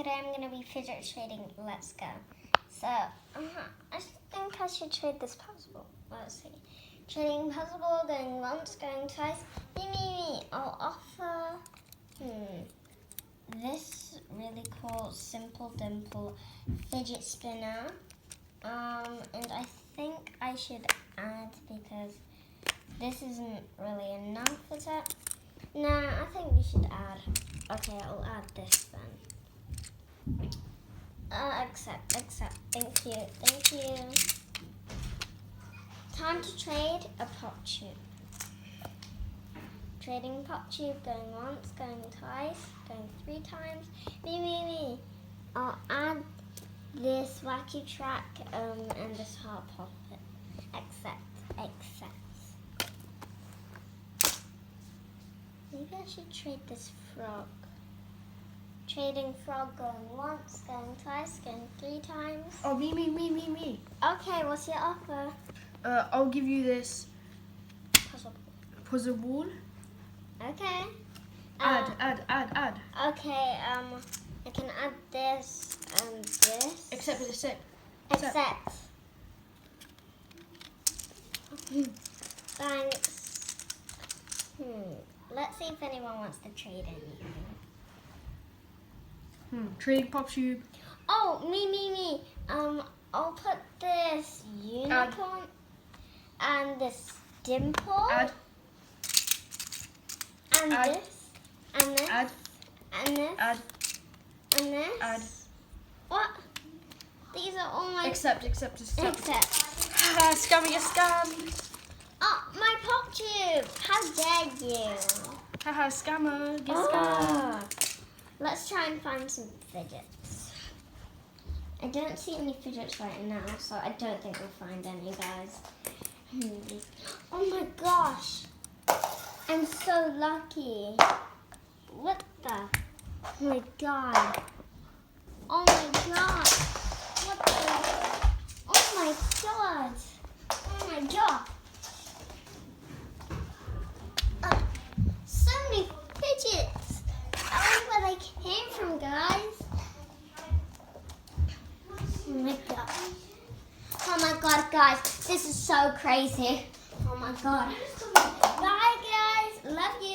today I'm going to be fidget trading. Let's go. So, I think I should trade this puzzle. Let's see. Trading puzzle, going once, going twice. Me. I'll offer this really cool Simple Dimple fidget spinner. And I think I should add, because this isn't really enough, is it? Nah, I think we should add. Okay, I'll add this then. Accept. Thank you. Time to trade a pop tube. Trading pop tube, going once, going twice, going 3 times. Me. I'll add this wacky track and this heart puppet. Accept. Maybe I should trade this frog. Trading frog, going once, going twice, going 3 times. Oh, me. Okay, what's your offer? I'll give you this Puzzle. ball. Okay. Add. Okay, I can add this and this. Accept. Accept. Thanks. Let's see if anyone wants to trade anything. Trading pop tube. Oh, me. I'll put this unicorn and this dimple. Add. And Add. this. And this. Add. And this. Add. And this. Add. What? These are all my... Accept. Accept. Haha, scam. Oh, my pop tube! How dare you? Haha, scammer. Get scammed. Oh. Let's try and find some fidgets. I don't see any fidgets right now, so I don't think we'll find any, guys. Oh my gosh! I'm so lucky. What the? Oh my god. Oh my god. What the? Oh my god. Oh my god. So many fidgets. I wonder where they came from, guys. Oh my god, guys. This is so crazy. Oh my god. Bye, guys. Love you.